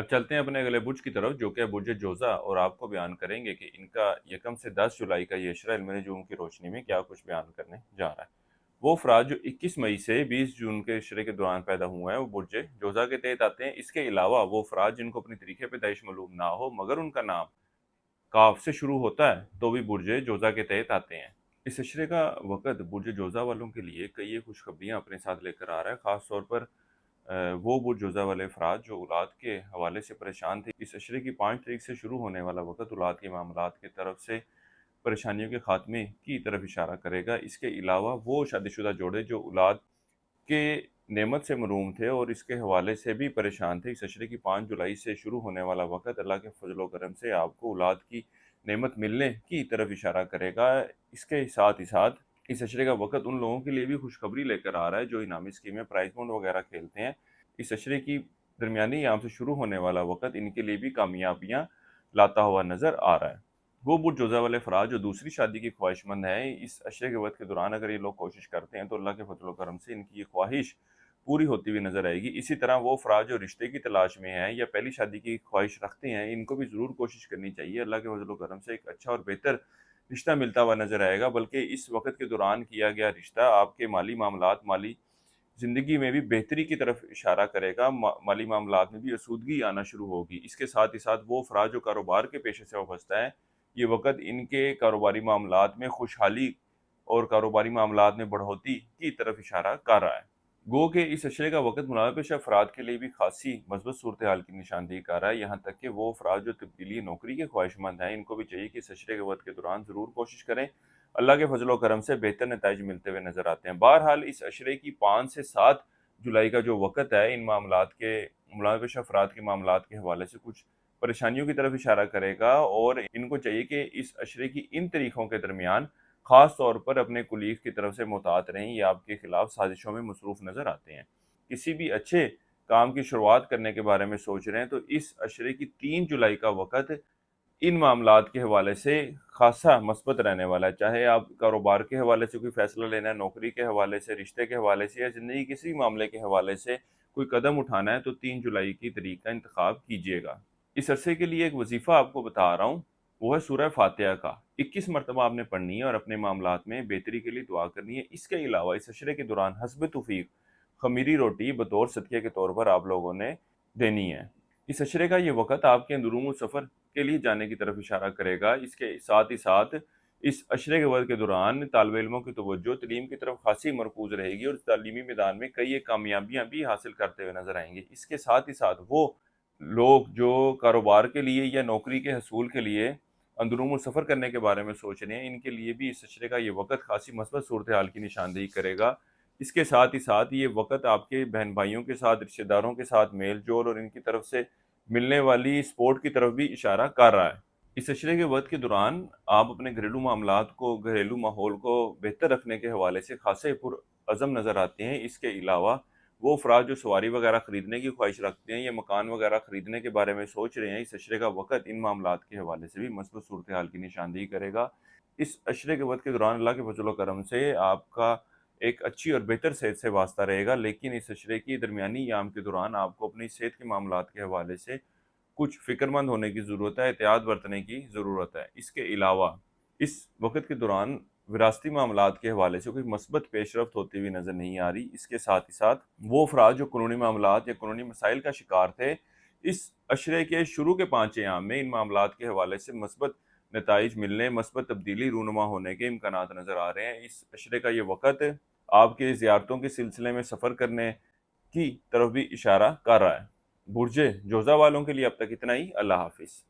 अब चलते हैं अपने अगले बुर्ज की तरफ, जो कि है बुर्ज जोज़ा, और आपको बयान करेंगे कि इनका 1 से 10 जुलाई का ये इशरा इल्म नजूम की रोशनी में क्या कुछ बयान करने जा रहा है। वो अफराद जो 21 मई से 20 जून के इशरे के दौरान पैदा हुए हैं वो बुर्ज जोज़ा के तहत आते हैं। इसके अलावा वो अफराद जिनको अपनी तरीके पैदाइश मालूम ना हो मगर उनका नाम काफ से शुरू होता है तो भी बुर्ज जोज़ा के तहत आते हैं। इस इशरे का वक़्त बुर्ज जोज़ा वालों के लिए कई खुशखबरियाँ अपने साथ लेकर आ रहा है, ख़ास तौर पर वो बुरजोज़ा वाले अफ़राद जो औलाद के हवाले से परेशान थे। इस अशरे की 5 तारीख से शुरू होने वाला वक़्त औलाद के मामलात की तरफ से परेशानियों के ख़ात्मे की तरफ इशारा करेगा। इसके अलावा वो शादीशुदा जोड़े जो औलाद के नेमत से महरूम थे और इसके हवाले से भी परेशान थे, इस अशरे की 5 जुलाई से शुरू होने वाला वक़्त अल्लाह के फ़ज़ल व करम से आपको औलाद की नेमत मिलने की तरफ इशारा करेगा। इसके साथ ही साथ इस अशरे का वक़्त उन लोगों के लिए भी खुशखबरी लेकर आ रहा है जो इनामी स्कीमें, प्राइज़ बॉन्ड वग़ैरह खेलते हैं। इस अशरे की दरमियानी अयाम से शुरू होने वाला वक़्त इनके लिए भी कामयाबियाँ लाता हुआ नज़र आ रहा है। वो बुरजोज़ा वाले अफ़राद जो दूसरी शादी की ख्वाहिशमंद हैं, इस अशरे के वक़्त के दौरान अगर ये लोग कोशिश करते हैं तो अल्लाह के फ़ज़ल व करम से इनकी ये ख्वाहिश पूरी होती हुई नज़र आएगी। इसी तरह वो अफ़राद जो रिश्ते की तलाश में हैं या पहली शादी की ख्वाहिश रखते हैं, इनको भी ज़रूर कोशिश करनी चाहिए। अल्लाह के फ़ज़ल व करम से एक अच्छा और बेहतर रिश्ता मिलता हुआ नज़र आएगा, बल्कि इस वक़्त के दौरान किया गया रिश्ता आपके माली मामलात, माली ज़िंदगी में भी बेहतरी की तरफ इशारा करेगा। माली मामलात में भी आसूदगी आना शुरू होगी। इसके साथ ही साथ वो अफ़राद जो कारोबार के पेशे से वाबस्ता हैं, ये वक़्त इनके कारोबारी मामलात में खुशहाली और कारोबारी मामलात में बढ़ोतरी की तरफ इशारा कर रहा है। गो के इस अशरे का वक़्त मुनाफ़ा पेशा अफ़राद के लिए भी ख़ासी मज़बूत सूरत हाल की निशानदेही कर रहा है। यहाँ तक कि वो अफ़राद जो तब्दीली नौकरी के ख्वाहिशमंद हैं, इनको भी चाहिए कि इस अशरे के वक़्त के दौरान ज़रूर कोशिश करें। अल्लाह के फ़ज़ल व करम से बेहतर नताइज मिलते हुए नज़र आते हैं। बहरहाल इस अशरे की 5 से 7 जुलाई का जो वक़्त है, इन मामलात के मुनाफ़ा पेशा अफ़राद के मामलात के हवाले से कुछ परेशानियों की तरफ इशारा करेगा और इनको चाहिए कि इस अशरे की इन तारीखों के दरमियान ख़ास तौर पर अपने कुलीग की तरफ से मुहतात रहें, ये आपके खिलाफ साजिशों में मसरूफ़ नज़र आते हैं। किसी भी अच्छे काम की शुरुआत करने के बारे में सोच रहे हैं तो इस अशरे की 3 जुलाई का वक़्त इन मामलात के हवाले से ख़ासा मस्बत रहने वाला है। चाहे आप कारोबार के हवाले से कोई फ़ैसला लेना है, नौकरी के हवाले से, रिश्ते के हवाले से या ज़िंदगी किसी मामले के हवाले से कोई कदम उठाना है तो 3 जुलाई की तारीख का इंतख़ाब कीजिएगा। इस अरसे के लिए एक वज़ीफ़ा आपको बता रहा हूँ, वो है सूरह फ़ातिहा का। 21 मरतबा आपने पढ़नी है और अपने मामलात में बेहतरी के लिए दुआ करनी है। इसके अलावा इस अशरे के दौरान हस्ब तौफ़ीक़ ख़मीरी रोटी बतौर सदक़े के तौर पर आप लोगों ने देनी है। इस अशरे का ये वक़्त आपके अंदरूनुल सफ़र के लिए जाने की तरफ इशारा करेगा। इसके साथ ही साथ इस अशरे के वक़्त के दौरान तालिब इल्मों की तवज्जो तालीम की तरफ ख़ासी मरकूज़ रहेगी और तालीमी मैदान में कई एक कामयाबियाँ भी हासिल करते हुए नज़र आएँगे। इसके साथ ही साथ वो लोग जो कारोबार के लिए या नौकरी के हसूल के लिए अंदरूनुल सफ़र करने के बारे में सोच रहे हैं, इनके लिए भी इस अशरे का ये वक़्त ख़ासी मस्बत सूरत हाल की निशानदेही करेगा। इसके साथ ही साथ ये वक़्त आपके बहन-भाइयों के साथ, रिश्तेदारों के साथ मेल-जोल और इनकी तरफ से मिलने वाली सपोर्ट की तरफ भी इशारा कर रहा है। इस अशरे के वक़्त के दौरान आप अपने घरेलू मामलात को, घरेलू माहौल को बेहतर रखने के हवाले से ख़ासे पुरअज़म नज़र आते हैं। इसके अलावा वो अफ़राद जो सवारी वग़ैरह ख़रीदने की ख्वाहिश रखते हैं या मकान वग़ैरह ख़रीदने के बारे में सोच रहे हैं, इस अशरे का वक़्त इन मामलात के हवाले से भी मस्बूत सूरत हाल की निशानदेही करेगा। इस अशरे के वक़्त के दौरान अल्लाह के फ़ज़ल व करम से आपका एक अच्छी और बेहतर सेहत से वास्ता रहेगा, लेकिन इस अशरे की दरमियानी अयाम के दौरान आपको अपनी सेहत के मामलात के हवाले से कुछ फ़िक्रमंद होने की ज़रूरत है, एहतियात बरतने की ज़रूरत है। इसके अलावा इस वक़्त के दौरान विरासती मामलात के हवाले से कोई मस्बत पेशरफ्त होती हुई नज़र नहीं आ रही। इसके साथ ही साथ वो अफ़राद जो क़ानूनी मामलात या क़ानूनी मसाइल का शिकार थे, इस अशरे के शुरू के 5 अयाम में इन मामलात के हवाले से मस्बत नताइज मिलने, मस्बत तब्दीली रूनुमा होने के इम्कानात नज़र आ रहे हैं। इस अशरे का ये वक़्त आपके ज़ियारतों के सिलसिले में सफ़र करने की तरफ भी इशारा कर रहा है। बुर्ज जोज़ा वालों के लिए अब तक इतना ही। अल्लाह हाफ़िज़।